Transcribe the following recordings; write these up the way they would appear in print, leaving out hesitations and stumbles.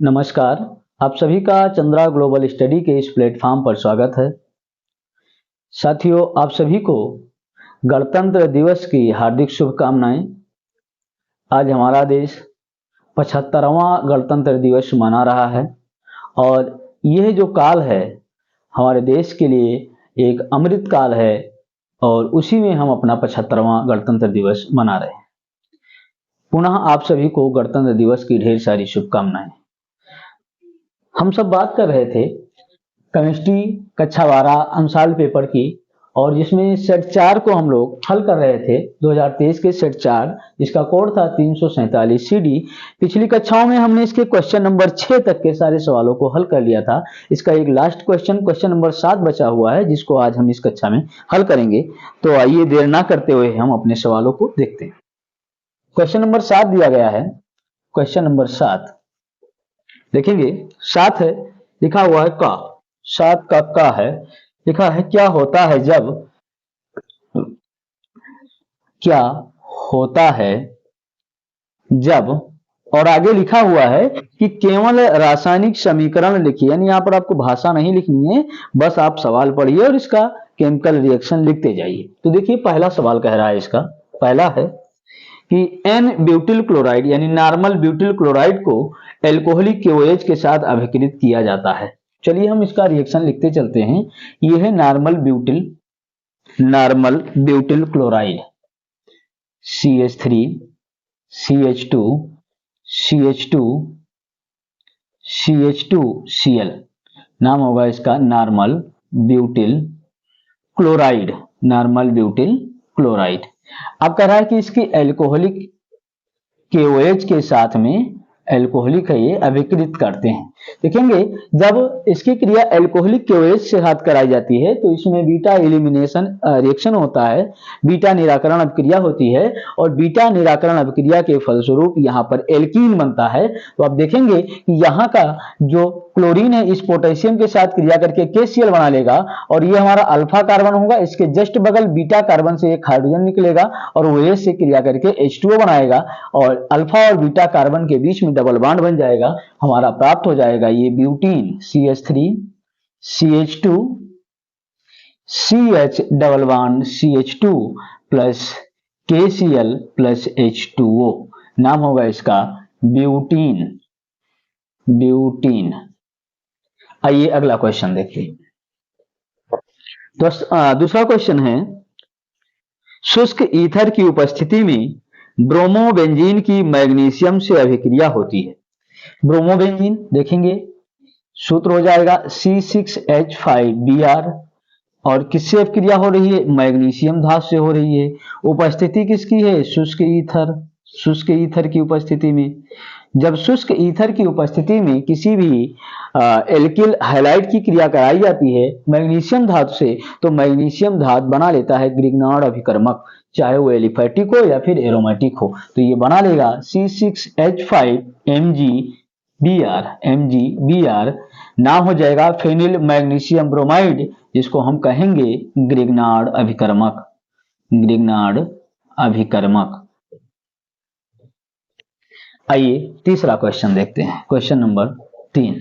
नमस्कार। आप सभी का चंद्रा ग्लोबल स्टडी के इस प्लेटफॉर्म पर स्वागत है। साथियों, आप सभी को गणतंत्र दिवस की हार्दिक शुभकामनाएं। आज हमारा देश 75वां गणतंत्र दिवस मना रहा है और यह जो काल है हमारे देश के लिए एक अमृत काल है और उसी में हम अपना 75वां गणतंत्र दिवस मना रहे हैं। पुनः आप सभी को गणतंत्र दिवस की ढेर सारी शुभकामनाएं। हम सब बात कर रहे थे केमिस्ट्री कक्षा 12 अमसाल पेपर की, और जिसमें सेट 4 को हम लोग हल कर रहे थे। 2023 के सेट 4 जिसका कोड था 347 CD। पिछली कक्षाओं में हमने इसके क्वेश्चन नंबर 6 तक के सारे सवालों को हल कर लिया था। इसका एक लास्ट क्वेश्चन नंबर 7 बचा हुआ है, जिसको आज हम इस कक्षा में हल करेंगे। तो आइए देर ना करते हुए हम अपने सवालों को देखते हैं। क्वेश्चन नंबर 7 दिया गया है। क्वेश्चन नंबर 7 देखेंगे। 7 है, लिखा हुआ है का। 7 का है, लिखा है क्या होता है जब और आगे लिखा हुआ है कि केवल रासायनिक समीकरण लिखिए। यानी यहाँ पर आपको भाषा नहीं लिखनी है, बस आप सवाल पढ़िए और इसका केमिकल रिएक्शन लिखते जाइए। तो देखिए पहला सवाल कह रहा है, इसका पहला है कि एन ब्यूटिल क्लोराइड यानी नॉर्मल ब्यूटिल क्लोराइड को एल्कोहलिक KOH के साथ अभिक्रित किया जाता है। चलिए हम इसका रिएक्शन लिखते चलते हैं। यह है normal butyl chloride CH3 CH2 CH2 CH2Cl, नाम होगा इसका नॉर्मल ब्यूटिल क्लोराइड। अब कह रहा है कि इसकी एल्कोहलिक KOH के साथ में एल्कोहलिक है, ये अभिक्रित करते हैं। देखेंगे जब इसकी क्रिया एल्कोहलिक KOH से साथ कराई जाती है तो इसमें बीटा एलिमिनेशन रिएक्शन होता है, बीटा निराकरण अभिक्रिया होती है, और बीटा निराकरण अभिक्रिया के फलस्वरूप यहाँ पर एल्कीन बनता है। तो आप देखेंगे कि यहाँ का जो क्लोरीन है इस पोटेशियम के साथ क्रिया करके KCl बना लेगा, और ये हमारा अल्फा कार्बन होगा। इसके जस्ट बगल बीटा कार्बन से एक हाइड्रोजन निकलेगा और OH से क्रिया करके H2O बनाएगा, और अल्फा और बीटा कार्बन के बीच में डबल बॉन्ड बन जाएगा। हमारा प्राप्त हो जाएगा ये butene CH3 CH2 CH double bond CH2 plus KCl plus H2O, नाम होगा इसका ब्यूटीन। आइए अगला क्वेश्चन देखिए। दूसरा क्वेश्चन है, शुष्क ईथर की उपस्थिति में ब्रोमोबेंजीन की मैग्नीशियम से अभिक्रिया होती है। ब्रोमोबेंजीन देखेंगे सूत्र हो जाएगा C6H5Br, और किससे अभिक्रिया हो रही है? मैग्नीशियम धातु से हो रही है। उपस्थिति किसकी है? शुष्क ईथर की उपस्थिति में। जब शुष्क ईथर की उपस्थिति में किसी भी एल्किल हैलाइड की क्रिया कराई जाती है मैग्नीशियम धातु से, तो मैग्नीशियम धातु बना लेता है ग्रिग्नार्ड अभिकर्मक, चाहे वो एलिफैटिक हो या फिर एरोमेटिक हो। तो ये बना लेगा C6H5MgBr, नाम हो जाएगा फेनिल मैग्नीशियम ब्रोमाइड, जिसको हम कहेंगे ग्रिग्नार्ड अभिकर्मक। आइए तीसरा क्वेश्चन देखते हैं। Question number 3।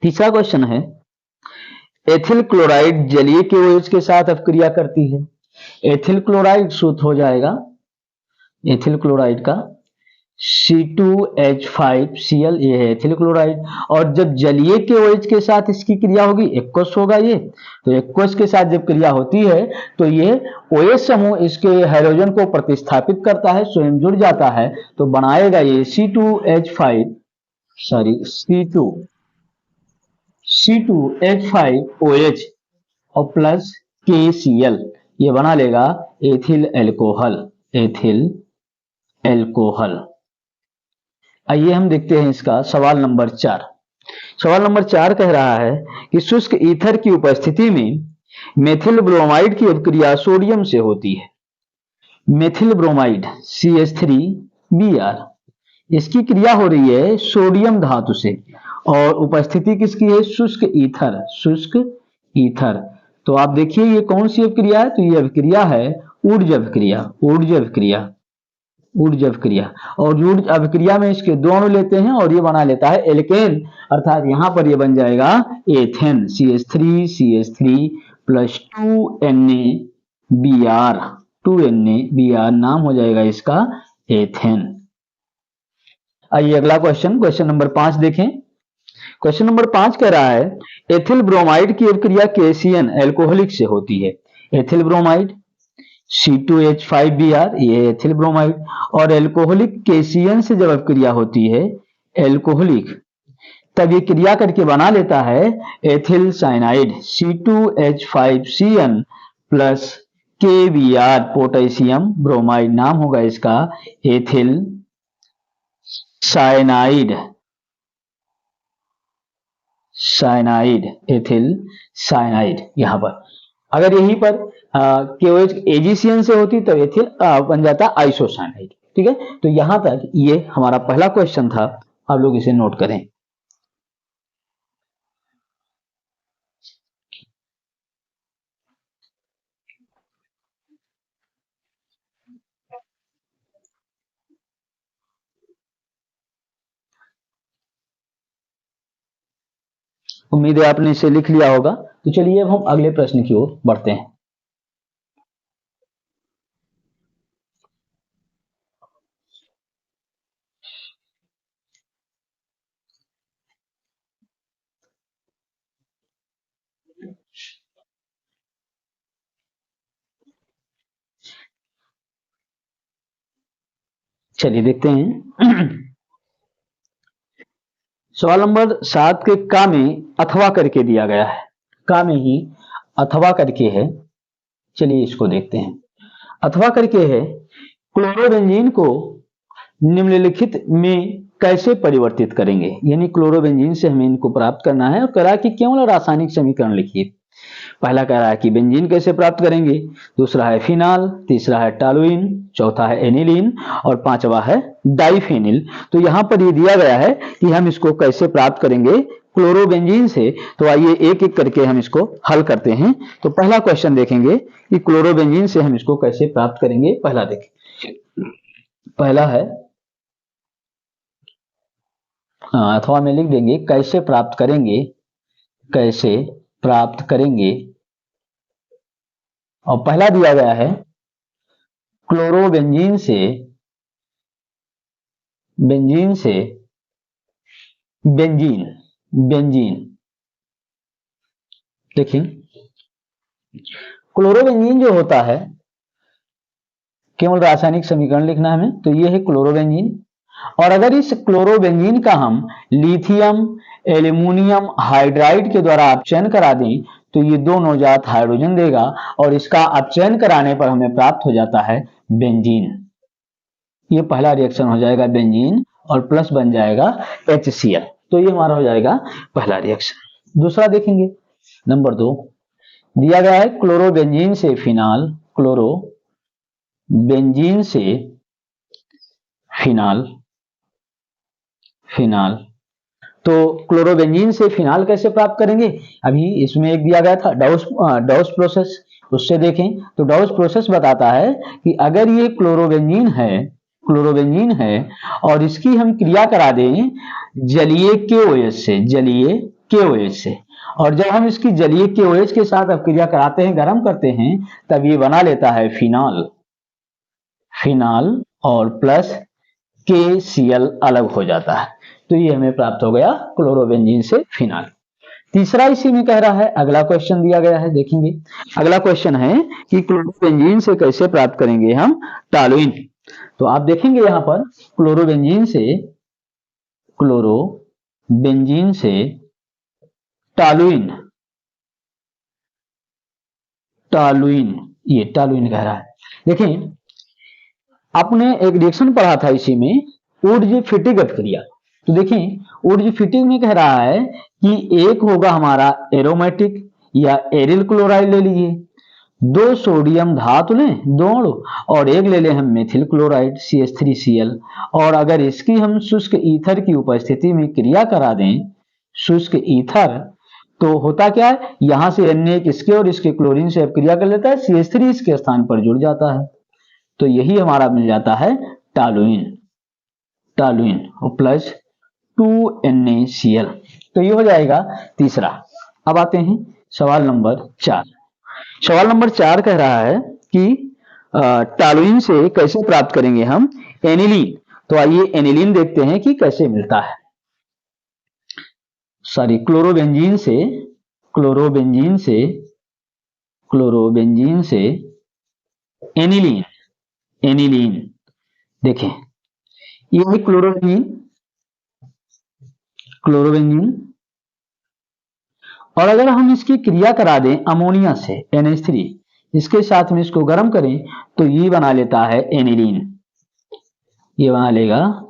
तीसरा क्वेश्चन है, एथिल क्लोराइड जलीय KOH के साथ अभिक्रिया करती है। एथिल क्लोराइड सूत्र हो जाएगा एथिल क्लोराइड का C2H5Cl, ये है एथिल क्लोराइड। और जब जलीय KOH के साथ इसकी क्रिया होगी, एक्वस होगा ये, तो एक्वस के साथ जब क्रिया होती है तो ये OH समूह इसके हाइड्रोजन को प्रतिस्थापित करता है, स्वयं जुड़ जाता है, तो बनाएगा ये C2H5OH और प्लस KCl, ये बना लेगा एथिल एल्कोहल। आइए हम देखते हैं इसका सवाल नंबर 4। सवाल नंबर 4 कह रहा है कि शुष्क ईथर की उपस्थिति में मेथिल ब्रोमाइड की अभिक्रिया सोडियम से होती है। मेथिल ब्रोमाइड CH3Br, इसकी क्रिया हो रही है सोडियम धातु से, और उपस्थिति किसकी है? शुष्क ईथर। तो आप देखिए ये कौन सी अभिक्रिया है? तो ये अभिक्रिया है ऊर्ज अभिक्रिया। ऊर्ज अभिक्रिया, और ऊर्ज अभिक्रिया में इसके दो अणु लेते हैं और ये बना लेता है एल्केन, अर्थात यहां पर ये बन जाएगा ethane, CH3 plus 2Na Br नाम हो जाएगा इसका एथेन। आइए अगला क्वेश्चन नंबर 5 देखें। क्वेश्चन नंबर 5 कह रहा है एथिल ब्रोमाइड की अभिक्रिया KCN एल्कोहलिक से होती है। एथिल ब्रोमाइड C2H5Br, ये एथिल ब्रोमाइड, और एल्कोहलिक KCN से जब अभिक्रिया होती है एल्कोहलिक, तब ये क्रिया करके बना लेता है ethyl cyanide C2H5Cn plus KBr potassium bromide, नाम होगा इसका एथिल साइनाइड, एथिल साइनाइड। यहां पर अगर यहीं पर KOH AgCN से होती तो एथिल बन जाता आइसोसाइनाइड। ठीक है, तो यहां तक ये हमारा पहला क्वेश्चन था, आप लोग इसे नोट करें। उम्मीद है आपने इसे लिख लिया होगा। तो चलिए अब हम अगले प्रश्न की ओर बढ़ते हैं। चलिए देखते हैं। सवाल नंबर 7 के का में अथवा करके दिया गया है, का में ही अथवा करके है। चलिए इसको देखते हैं। अथवा करके है क्लोरोबेंजीन को निम्नलिखित में कैसे परिवर्तित करेंगे, यानी क्लोरोबेंजीन से हमें इनको प्राप्त करना है और करा कि केवल रासायनिक समीकरण लिखिए। पहला कह रहा है कि बेंजीन कैसे प्राप्त करेंगे, दूसरा है फिनाल, तीसरा है टॉलुइन, चौथा है एनिलीन और पांचवा है डाइफेनिल। तो यहां पर ये दिया गया है कि हम इसको कैसे प्राप्त करेंगे क्लोरोबेंजीन से। तो आइए एक एक करके हम इसको हल करते हैं। तो पहला क्वेश्चन देखेंगे कि क्लोरोबेंजीन से हम इसको कैसे प्राप्त करेंगे। पहला देखें, पहला है अथवा में लिख देंगे कैसे प्राप्त करेंगे, कैसे प्राप्त करेंगे। और पहला दिया गया है क्लोरोबेंजीन से, बेंजीन से बेंजीन, बेंजीन। देखिए क्लोरोबेंजीन जो होता है, केवल रासायनिक समीकरण लिखना है हमें, तो ये है क्लोरोबेंजीन। और अगर इस क्लोरोबेंजीन का हम लिथियम एल्यूमिनियम हाइड्राइड के द्वारा अपचयन करा दें तो ये दोनों जात हाइड्रोजन देगा और इसका अपचयन कराने पर हमें प्राप्त हो जाता है बेंजीन। ये पहला रिएक्शन हो जाएगा बेंजीन और प्लस बन जाएगा HCl। तो ये हमारा हो जाएगा पहला रिएक्शन। दूसरा देखेंगे नंबर 2 दिया गया है क्लोरोबेंजीन से फिनाल, क्लोरोबेंजीन से फिनाल, फिनाल। तो क्लोरोबेंजीन से फिनाल कैसे प्राप्त करेंगे, अभी इसमें एक दिया गया था डाउस प्रोसेस, उससे देखें। तो डाउस प्रोसेस बताता है कि अगर ये क्लोरोबेंजीन है और इसकी हम क्रिया करा दें जलीय KOH से, जलीय KOH से, और जब हम इसकी जलीय KOH के साथ क्रिया कराते हैं, गर्म करते हैं, तब ये बना लेता है फिनाल, फिनाल और प्लस KCl अलग हो जाता है। तो ये हमें प्राप्त हो गया क्लोरोबेंजीन से फिनाल। तीसरा इसी में कह रहा है, अगला क्वेश्चन दिया गया है, देखेंगे। अगला क्वेश्चन है कि क्लोरोबेंजीन से कैसे प्राप्त करेंगे हम टॉलुइन। तो आप देखेंगे यहां पर क्लोरोबेंजीन से टॉलुइन, टॉलुइन, ये टॉलुइन कह रहा है। देखें आपने एक रिएक्शन पढ़ा था इसी में, ऊर्ज फिटिक अभिक्रिया। तो देखें ऊर्ज फिटिक में कह रहा है कि एक होगा हमारा एरोमेटिक या एरिल क्लोराइड ले लीजिए, 2 सोडियम धातु लें, 2 अणु, और एक ले लें हम मेथिल क्लोराइड CH3Cl। और अगर इसकी हम शुष्क ईथर की उपस्थिति में क्रिया करा दें, शुष्क ईथर, तो होता क्या है, यहां से Na इसके और इसके क्लोरीन से क्रिया कर लेता है, CH3 इसके स्थान पर जुड़ जाता है। तो यही हमारा मिल जाता है टॉलुइन, टॉलुइन और प्लस 2NaCl। तो ये हो जाएगा तीसरा। अब आते हैं सवाल नंबर 4। सवाल नंबर 4 कह रहा है कि टॉलुइन से कैसे प्राप्त करेंगे हम एनिलीन। तो आइए एनिलीन देखते हैं कि कैसे मिलता है। सॉरी, क्लोरोबेंजीन से, क्लोरोबेंजीन से, क्लोरोबेंजीन से एनिलीन, एनिलीन देखें, ये है क्लोरोबेंजीन, क्लोरोबेंजीन। और अगर हम इसकी क्रिया करा दें अमोनिया से NH3, इसके साथ में इसको गर्म करें तो ये बना लेता है एनिलीन। ये बना लेगा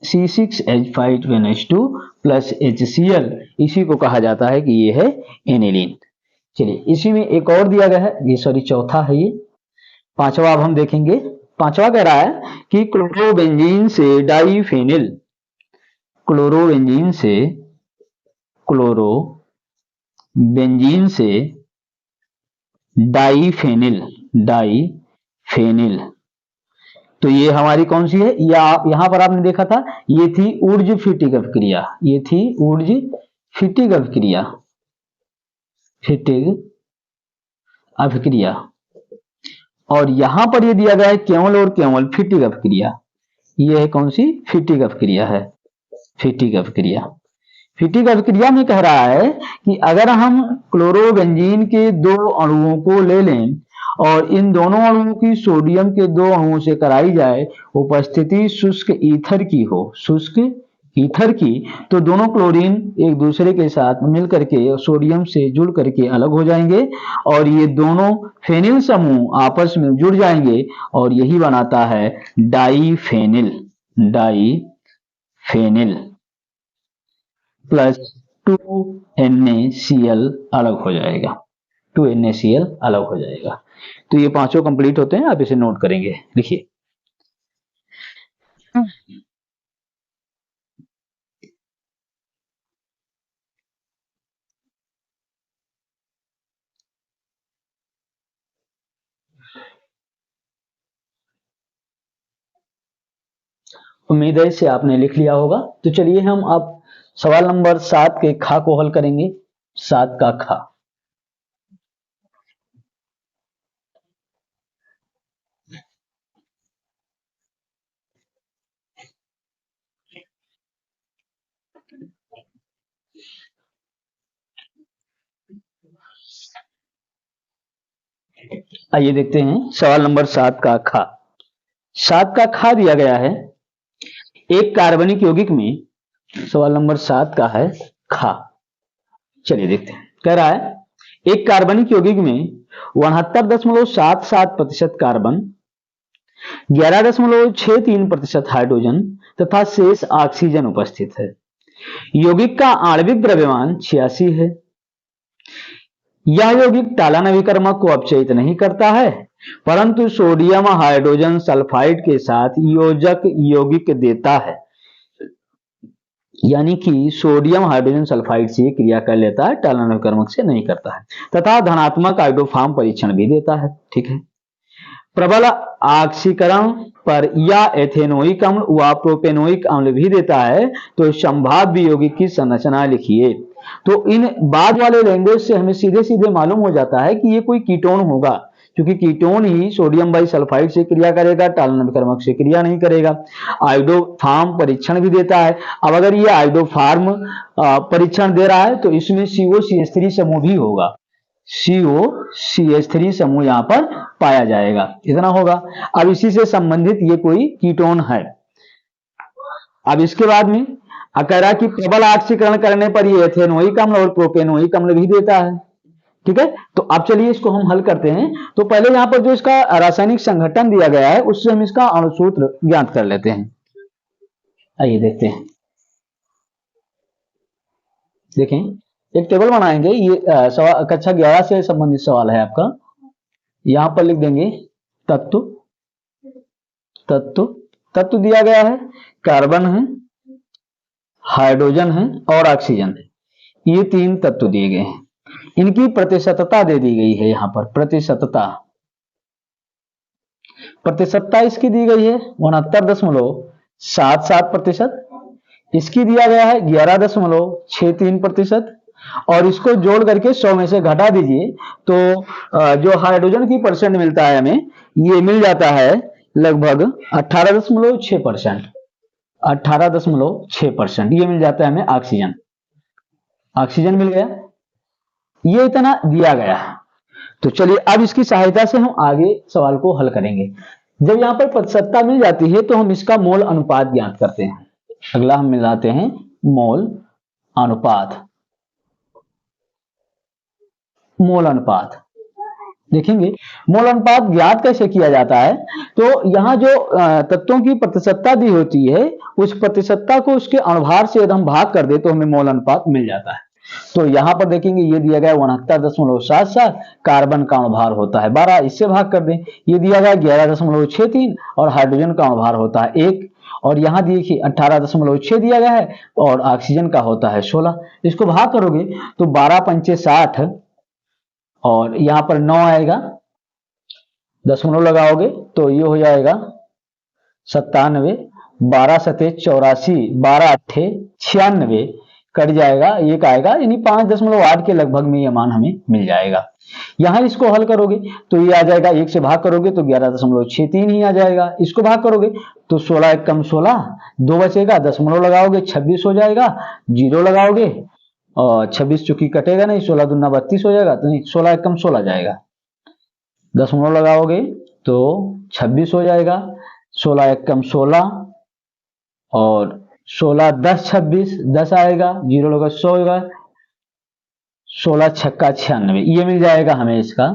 C6H5NH2 प्लस HCl। इसी को कहा जाता है कि ये है एनिलीन। चलिए, इसी में एक और दिया गया है, ये सॉरी चौथा है ये। पांचवा अब हम देखेंगे। पांचवा कह रहा है कि क्लोरोबेंजीन से डाइफेनिल, क्लोरोबेंजीन से, क्लोरोबेंजीन से डाइफेनिल, डाइफेनिल। तो ये हमारी कौन सी है, या यहां पर आपने देखा था ये थी ऊर्ज फिटिक अभिक्रिया, ये थी ऊर्ज फिटिक अभिक्रिया, फिटिक अभिक्रिया। और यहां पर ये दिया गया है केवल और केवल फिटिक अभिक्रिया। ये है कौन सी, फिटिक अभिक्रिया है, फिटिक अभिक्रिया। फिटिक अभिक्रिया में कह रहा है कि अगर हम क्लोरोबेंजीन के दो अणुओं को ले लें और इन दोनों अणुओं की सोडियम के दो अणुओं से कराई जाए उपस्थिति शुष्क ईथर की हो, शुष्क ईथर की, तो दोनों क्लोरीन एक दूसरे के साथ मिल करके सोडियम से जुड़ करके अलग हो जाएंगे और ये दोनों फेनिल समूह आपस में जुड़ जाएंगे और यही बनाता है डाइफेनिल, डाइफेनिल प्लस 2NaCl अलग हो जाएगा, 2NaCl अलग हो जाएगा। तो ये पांचों कंप्लीट होते हैं, आप इसे नोट करेंगे। लिखिए, उम्मीद है इसे आपने लिख लिया होगा। तो चलिए हम अब सवाल नंबर 7 के खा को हल करेंगे। 7 का खा। आइए देखते हैं सवाल नंबर 7 का खा। 7 का खा दिया गया है एक कार्बनिक यौगिक में। सवाल नंबर 7 का है खा। चलिए देखते हैं। कह रहा है एक कार्बनिक यौगिक में 69.77% कार्बन, 11.63% हाइड्रोजन तथा शेष ऑक्सीजन उपस्थित है। यौगिक का आणविक द्रव्यमान 86 है। यह यौगिक टालन अभिकर्मक को अपचयित नहीं करता है, परंतु सोडियम हाइड्रोजन सल्फाइड के साथ योजक यौगिक देता है। यानी कि सोडियम हाइड्रोजन सल्फाइड से क्रिया कर लेता है, टालन अभिकर्मक से नहीं करता है, तथा धनात्मक हाइड्रोफॉर्म परीक्षण भी देता है। ठीक है। प्रबल ऑक्सीकरण पर या एथेनोइक अम्ल व प्रोपेनोइक अम्ल भी देता है। तो संभाव्य यौगिक की संरचना लिखिए। तो इन बाद वाले लैंग्वेज से हमें सीधे सीधे मालूम हो जाता है कि ये कोई कीटोन होगा, क्योंकि कीटोन ही सोडियम बाइसल्फाइड से क्रिया करेगा, टालन अभिकर्मक से क्रिया नहीं करेगा। आयोडोफॉर्म परीक्षण भी देता है। अब अगर ये आयोडोफॉर्म परीक्षण दे रहा है तो इसमें COCH3 समूह भी होगा, COCH3 समूह यहां पर पाया जाएगा। इतना होगा। अब इसी से संबंधित ये कोई कीटोन है। अब इसके बाद में कह रहा है कि प्रबल ऑक्सीकरण करने पर ये एथेनोइक अम्ल और प्रोपेनोइक अम्ल भी देता है। ठीक है। तो अब चलिए इसको हम हल करते हैं। तो पहले यहां पर जो इसका रासायनिक संघटन दिया गया है उससे हम इसका अणुसूत्र ज्ञात कर लेते हैं। आइए देखते हैं। देखें, एक टेबल बनाएंगे। ये कक्षा 11 से संबंधित सवाल है आपका। यहां पर लिख देंगे तत्व, तत्व, तत्व दिया गया है, कार्बन है, हाइड्रोजन है और ऑक्सीजन है। ये 3 तत्व दिए गए हैं। इनकी प्रतिशतता दे दी गई है यहां पर, प्रतिशतता, प्रतिशतता इसकी दी गई है 69.77%। इसकी दिया गया है 11.63%। और इसको जोड़ करके 100 में से घटा दीजिए तो जो हाइड्रोजन की परसेंट मिलता है हमें, ये मिल जाता है लगभग 18.6%। 18.6% ये मिल जाता है हमें ऑक्सीजन। ऑक्सीजन मिल गया, ये इतना दिया गया है। तो चलिए अब इसकी सहायता से हम आगे सवाल को हल करेंगे। जब यहां पर प्रतिशतता मिल जाती है तो हम इसका मोल अनुपात ज्ञात करते हैं। अगला हम मिलाते हैं मोल अनुपात। मोल अनुपात देखेंगे, मोल अनुपात ज्ञात कैसे किया जाता है। तो यहां जो तत्वों की प्रतिशतता दी होती है, उस प्रतिशतता को उसके अणुभार से यदि हम भाग कर दे तो हमें मोल अनुपात मिल जाता है। तो यहां पर देखेंगे ये दिया गया 69.77, कार्बन का अणुभार होता है 12, इससे भाग कर दें। ये दिया गया 11.63 और हाइड्रोजन का अणुभार होता है 1, और यहां देखिए 18.6 दिया गया है और ऑक्सीजन का होता है 16। इसको भाग करोगे तो 12 पंचे 60 और यहां पर 9 आएगा, दशमलव लगाओगे तो ये हो जाएगा 97, 12 सते 84, 12 अट्ठे 96, कट जाएगा, एक आएगा, यानी 5.8 के लगभग में ये मान हमें मिल जाएगा। यहां इसको हल करोगे तो ये आ जाएगा, 1 से भाग करोगे तो 11.63 ही आ जाएगा। इसको भाग करोगे तो 16 एक कम 16, 2 बचेगा, दशमलव लगाओगे 26 हो जाएगा, 0 लगाओगे और 26 चूंकि कटेगा नहीं, 16 दूना 32 हो जाएगा, तो नहीं 16 एक कम 16 जाएगा, दशमलव लगाओगे तो 26 हो जाएगा, 16 एक कम 16 और 16 10 26, 10 आएगा, 0 लगा 100 होगा, 16 छक्का 96, ये मिल जाएगा हमें इसका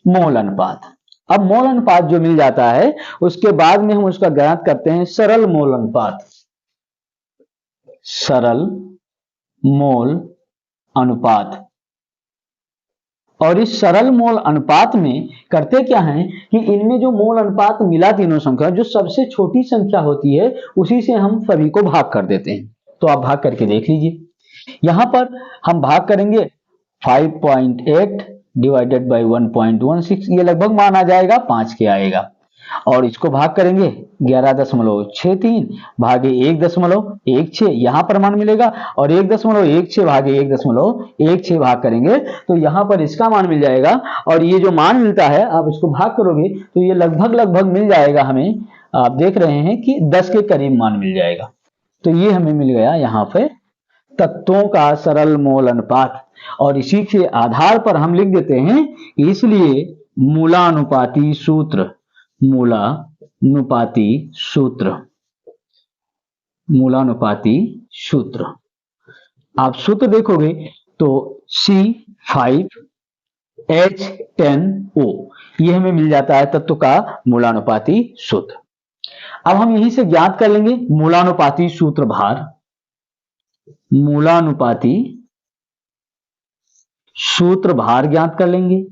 मोल अनुपात। अब मोल अनुपात जो मिल जाता है उसके बाद में हम उसका ज्ञात करते हैं सरल मोल अनुपात। सरल मोल अनुपात। और इस सरल मोल अनुपात में करते क्या है कि इनमें जो मोल अनुपात मिला तीनों संख्या, जो सबसे छोटी संख्या होती है उसी से हम सभी को भाग कर देते हैं। तो आप भाग करके देख लीजिए। यहां पर हम भाग करेंगे 5.8 डिवाइडेड बाई 1.16, ये लगभग मान आ जाएगा 5 के आएगा। और इसको भाग करेंगे 11.63 भागे 1.16, यहां पर मान मिलेगा, और 1.16 भागे 1.16 भाग करेंगे तो यहां पर इसका मान मिल जाएगा। और ये जो मान मिलता है आप इसको भाग करोगे तो ये लगभग मिल जाएगा हमें, आप देख रहे हैं कि 10 के करीब मान मिल जाएगा। तो ये हमें मिल गया यहां पे तत्वों का सरल मोल अनुपात। और इसी के आधार पर हम लिख देते हैं, इसलिए मूलानुपाती सूत्र, मूलानुपाती सूत्र, मूलानुपाती सूत्र, आप सूत्र देखोगे तो C5H10O ये हमें मिल जाता है तत्व का मूलानुपाती सूत्र। अब हम यहीं से ज्ञात कर लेंगे मूलानुपाती सूत्र भार। मूलानुपाती सूत्र भार ज्ञात कर लेंगे।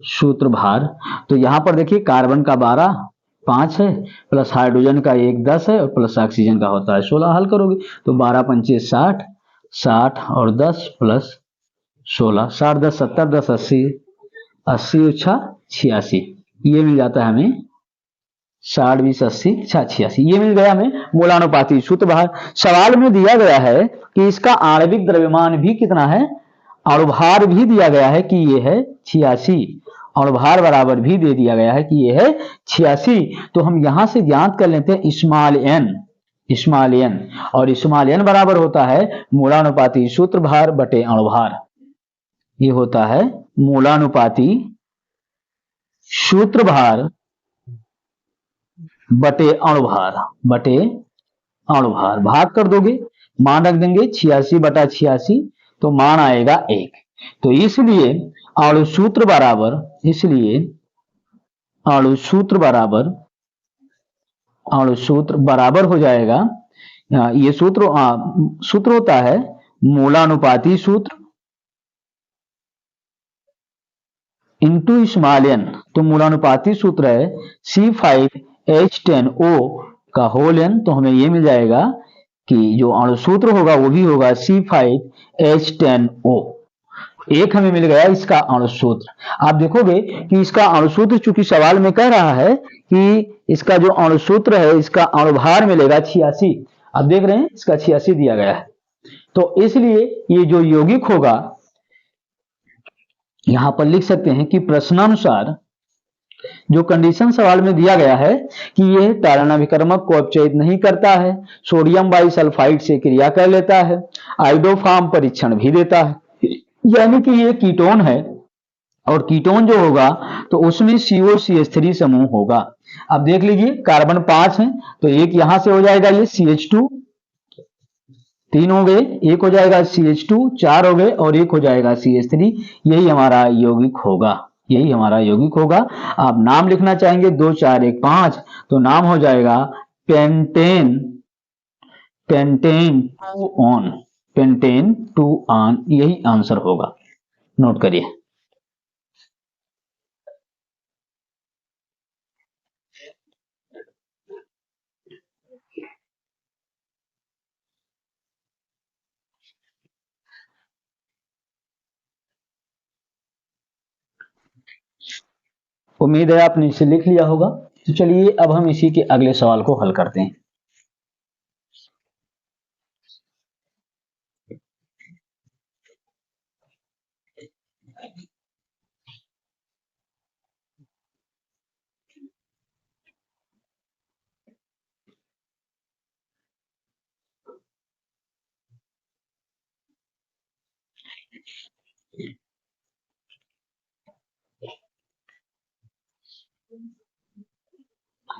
सूत्र भार, तो यहां पर देखिए कार्बन का 12 5 है, प्लस हाइड्रोजन का 1 10 है और प्लस ऑक्सीजन का होता है 16। हल करोगे तो 12 पंचे 60, 60 और 10 प्लस 16, 60 10 70, 10 80, 80 6 86, ये मिल जाता है हमें 60 20 80 86, ये मिल गया हमें मूलानुपाती सूत्र भार। सवाल में दिया गया है कि इसका आणविक द्रव्यमान भी कितना है, अणुभार भी दिया गया है कि ये है 86, अणुभार बराबर भी दे दिया गया है कि ये है 86। तो हम यहां से ज्ञात कर लेते हैं स्मॉल एन, स्मॉल एन, और स्मॉल एन बराबर होता है मूलानुपाती सूत्र भार बटे अणुभार। ये होता है मूलानुपाती सूत्र भार बटे अणुभार, बटे अणुभार। भाग कर दोगे, मान रख देंगे 86 बटा 86, तो मान आएगा 1। तो इसलिए अणुसूत्र बराबर, इसलिए अणुसूत्र बराबर, अणुसूत्र बराबर हो जाएगा, ये सूत्र होता है मूलानुपाती सूत्र इंटू स्मॉल एन। तो मूलानुपाती सूत्र है C5H10O का होल एन, तो हमें ये मिल जाएगा कि जो अणुसूत्र होगा वो भी होगा C5H10O। एक हमें मिल गया इसका अणुसूत्र। आप देखोगे कि इसका अणुसूत्र चूंकि सवाल में कह रहा है कि इसका जो अणुसूत्र है, इसका अणुभार मिलेगा 86। आप देख रहे हैं इसका 86 दिया गया है, तो इसलिए ये जो यौगिक होगा यहां पर लिख सकते हैं कि प्रश्नानुसार जो कंडीशन सवाल में दिया गया है कि यह तारणाभिकर्मक को अपचयित नहीं करता है, सोडियम बाइसल्फाइड से क्रिया कर लेता है, आइडोफार्म परीक्षण भी देता है, यानी कि ये कीटोन है और कीटोन जो होगा तो उसमें COCH3 समूह होगा। अब देख लीजिए कार्बन 5 है तो एक यहां से हो जाएगा ये CH2, 3 हो गए, एक हो जाएगा CH2, 4 हो गए और एक हो जाएगा CH3। यही हमारा यौगिक होगा, यही हमारा यौगिक होगा। आप नाम लिखना चाहेंगे 2 4 1 5 तो नाम हो जाएगा pentane, pentane 2 on, pentane 2 on, यही आंसर होगा। नोट करिए। उम्मीद है आपने इसे लिख लिया होगा। तो चलिए अब हम इसी के अगले सवाल को हल करते हैं।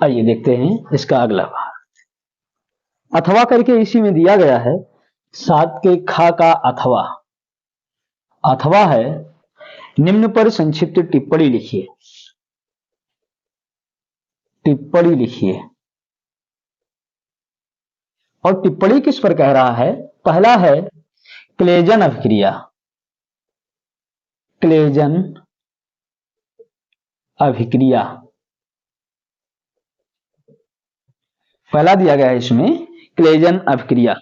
आइए देखते हैं इसका अगला भाग। अथवा करके इसी में दिया गया है 7 के खा का अथवा, अथवा है निम्न पर संक्षिप्त टिप्पणी लिखिए, टिप्पणी लिखिए। और टिप्पणी किस पर कह रहा है? पहला है क्लेजन अभिक्रिया, क्लेजन अभिक्रिया पहला दिया गया है इसमें क्लेजन अभिक्रिया।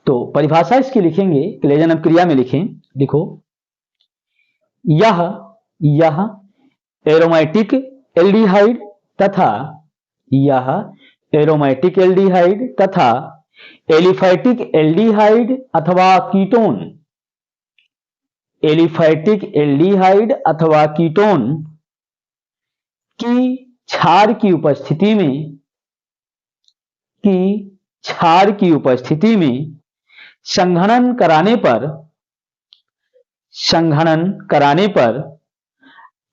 तो परिभाषा इसकी लिखेंगे, क्लेजन अभिक्रिया में लिखें, लिखो यह एरोमेटिक एल्डिहाइड तथा यह एरोमेटिक एल्डिहाइड तथा एलिफैटिक एल्डिहाइड अथवा कीटोन, एलिफैटिक एल्डिहाइड अथवा कीटोन की क्षार की उपस्थिति में, की क्षार की उपस्थिति में संघनन कराने पर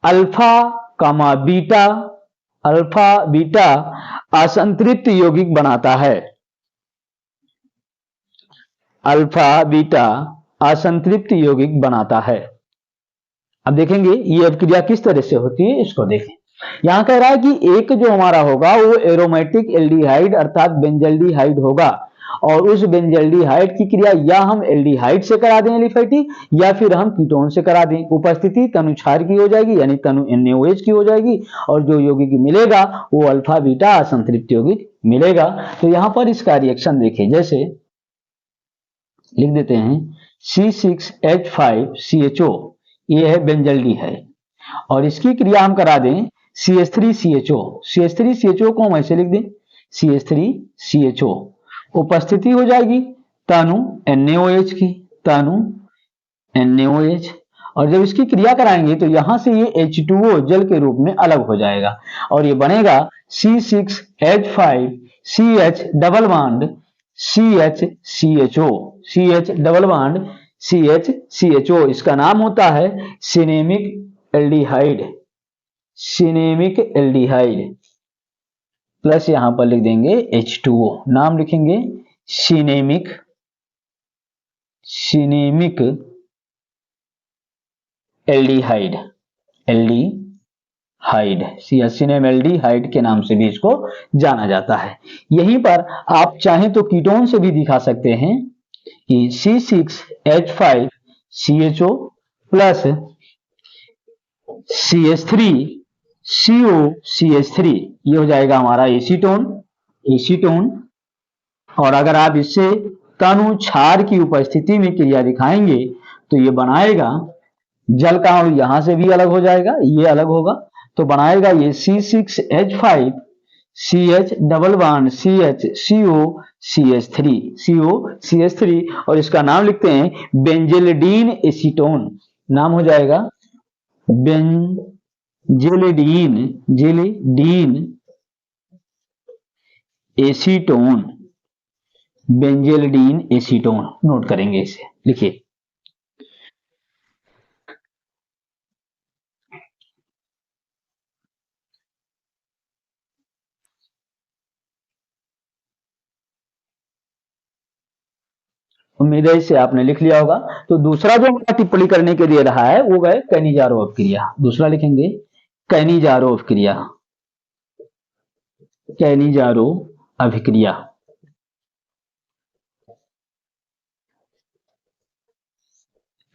अल्फा कामा बीटा, अल्फा बीटा असंतृप्त यौगिक बनाता है, अल्फा बीटा असंतृप्त यौगिक बनाता है। अब देखेंगे ये अभिक्रिया किस तरह से होती है, इसको देखें। यहां कह रहा है कि एक जो हमारा होगा वो एरोमेटिक एल्डिहाइड अर्थात बेंजल्डिहाइड होगा और उस बेंजल्डिहाइड की क्रिया या हम एल्डिहाइड से करा दें एलिफैटिक या फिर हम कीटोन से करा दें। उपस्थिति तनु क्षार की हो जाएगी यानी तनु NaOH की हो जाएगी और जो यौगिक मिलेगा वो अल्फा बीटा असंतृप्त यौगिक मिलेगा। तो यहां पर इसका रिएक्शन देखें, जैसे लिख देते हैं C6H5CHO, ये है बेंजल्डिहाइड और इसकी क्रिया हम करा दें CH3CHO, CH3CHO को हम ऐसे लिख दें CH3CHO, उपस्थिति हो जाएगी तनु NaOH की, तनु NaOH और जब इसकी क्रिया कराएंगे तो यहां से ये H2O जल के रूप में अलग हो जाएगा और ये बनेगा C6H5CH double bond CHCHO, CH double bond CHCHO। इसका नाम होता है cinnamic aldehyde, cinnamic aldehyde plus यहां पर लिख देंगे H2O, नाम लिखेंगे सिनेमिक, सिनेमिक एल्डिहाइड, एल्डिहाइड सिनेमेल्डिहाइड के नाम से भी इसको जाना जाता है। यहीं पर आप चाहें तो कीटोन से भी दिखा सकते हैं कि C6H5CHO प्लस CH3COCH3 ये हो जाएगा हमारा एसीटोन, एसीटोन। और अगर आप इससे तनु क्षार की उपस्थिति में क्रिया दिखाएंगे तो ये बनाएगा, जल का अणु यहां से भी अलग हो जाएगा, ये अलग होगा तो बनाएगा ये C6H5 CH double bond CH CO CH3 और इसका नाम लिखते हैं बेंजिलिडीन एसीटोन। नाम हो जाएगा benzylidene acetone. Benzylidene acetone note करेंगे इसे, लिखिए। उम्मीद है इसे आपने लिख लिया होगा। तो दूसरा जो हमारा टिप्पणी करने के दे रहा है वो है कैनिजारोव क्रिया। दूसरा लिखेंगे कैनिजारोव क्रिया, कैनिजारोव अभिक्रिया।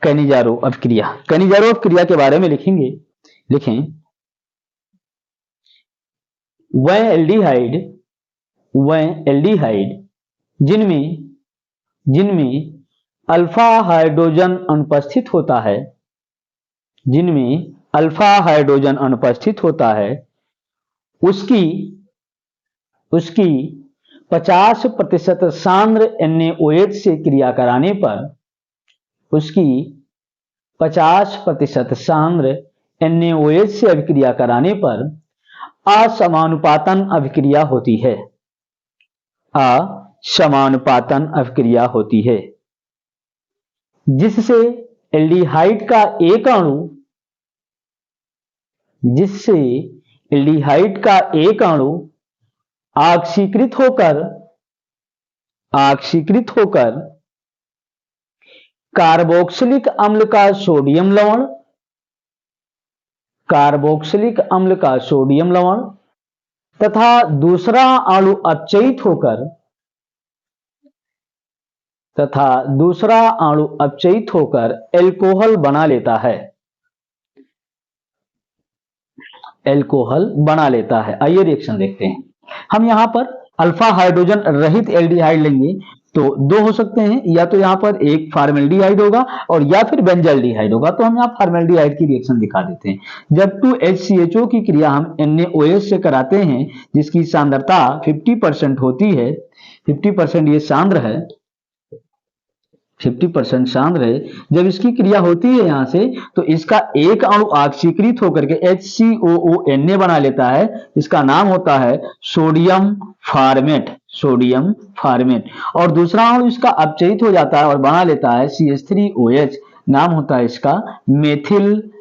कैनिजारोव अभिक्रिया, कैनिजारोव क्रिया के बारे में लिखेंगे, लिखें वह एल्डिहाइड जिनमें अल्फा हाइड्रोजन अनुपस्थित होता है, जिनमें अल्फा हाइड्रोजन अनुपस्थित होता है, उसकी 50% सांद्र NaOH से क्रिया कराने पर, उसकी 50% सांद्र NaOH से अभिक्रिया कराने पर असमानुपातन अभिक्रिया होती है। असमानुपातन अभिक्रिया होती है जिससे एल्डिहाइड का एक अणु ऑक्सीकृत होकर कार्बोक्सिलिक अम्ल का सोडियम लवण तथा दूसरा अणु अपचयित होकर एल्कोहल बना लेता है। आइए रिएक्शन देखते हैं। हम यहां पर अल्फा हाइड्रोजन रहित एल्डिहाइड लेंगे तो दो हो सकते हैं, या तो यहां पर एक फॉर्मेल्डिहाइड होगा और या फिर बेंजाल्डिहाइड होगा। तो हम यहां फॉर्मेल्डिहाइड की रिएक्शन दिखा देते हैं। जब 2HCHO की क्रिया हम NaOH से कराते हैं जिसकी सांद्रता 50% होती है, 50% ये सांद्र है, 50% सांद्र है। जब इसकी क्रिया होती है यहां से तो इसका एक अणु ऑक्सीकृत होकर के HCOONa बना लेता है। इसका नाम होता है सोडियम फॉर्मेट। और दूसरा अणु इसका अपचयित हो जाता है और बना लेता है CH3OH। नाम होता है इसका मेथिल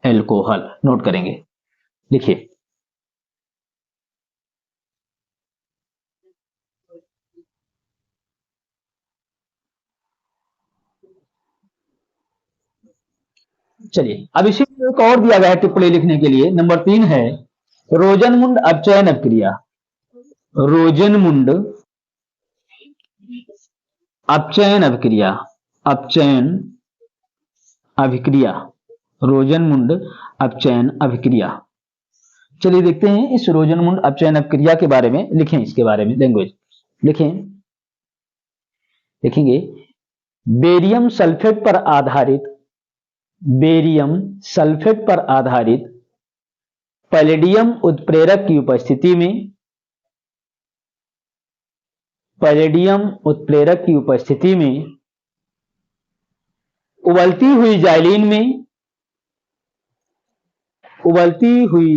एल्कोहल। नोट करेंगे, लिखिए। चलिए अब इसी में एक और दिया गया है टिप्पणी लिखने के लिए। नंबर 3 है रोजनमुंड अपचयन अभिक्रिया। रोजनमुंड अपचयन अभिक्रिया। चलिए देखते हैं इस रोजनमुंड अपचयन अभिक्रिया के बारे में। लिखें इसके बारे में लैंग्वेज, लिखेंगे बेरियम सल्फेट पर आधारित पैलेडियम उत्प्रेरक की उपस्थिति में उबलती हुई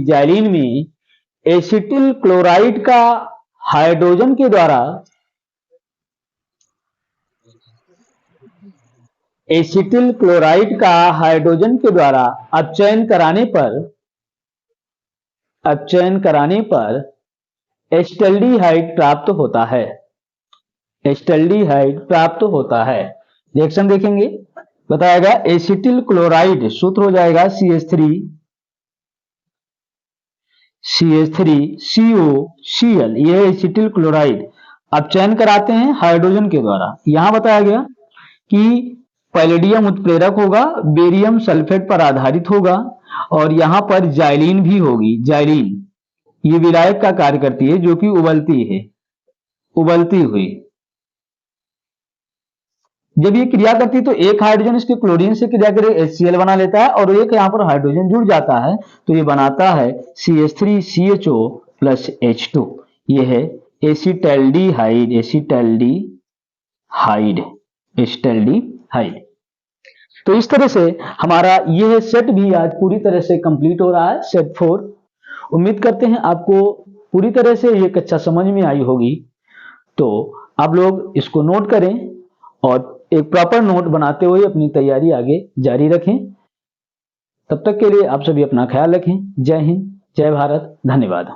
जाइलिन में एसिटिल क्लोराइड का हाइड्रोजन के द्वारा अपचयन कराने पर एस्टल्डिहाइड प्राप्त होता है। रिएक्शन देखेंगे, बताएगा एसिटिल क्लोराइड सूत्र हो जाएगा CH3COCl। यह एसिटिल क्लोराइड अपचयन कराते हैं हाइड्रोजन के द्वारा। यहां बताया गया कि पैलेडियम उत्प्रेरक होगा, बेरियम सल्फेट पर आधारित होगा और यहां पर जाइलिन भी होगी। जाइलिन ये विलायक का कार्य करती है जो कि उबलती हुई जब ये क्रिया करती है तो एक हाइड्रोजन इसके क्लोरीन से क्रिया कर HCl बना लेता है और एक यहाँ पर हाइड्रोजन जुड़ जाता है तो ये बनाता है CH3CHO प्लस H2। ये है एसिटैल्डिहाइड, एसिटैल्डिहाइड। तो इस तरह से हमारा यह सेट भी आज पूरी तरह से कंप्लीट हो रहा है, सेट 4। उम्मीद करते हैं आपको पूरी तरह से ये कक्षा समझ में आई होगी। तो आप लोग इसको नोट करें और एक प्रॉपर नोट बनाते हुए अपनी तैयारी आगे जारी रखें। तब तक के लिए आप सभी अपना ख्याल रखें। जय हिंद, जय भारत, धन्यवाद।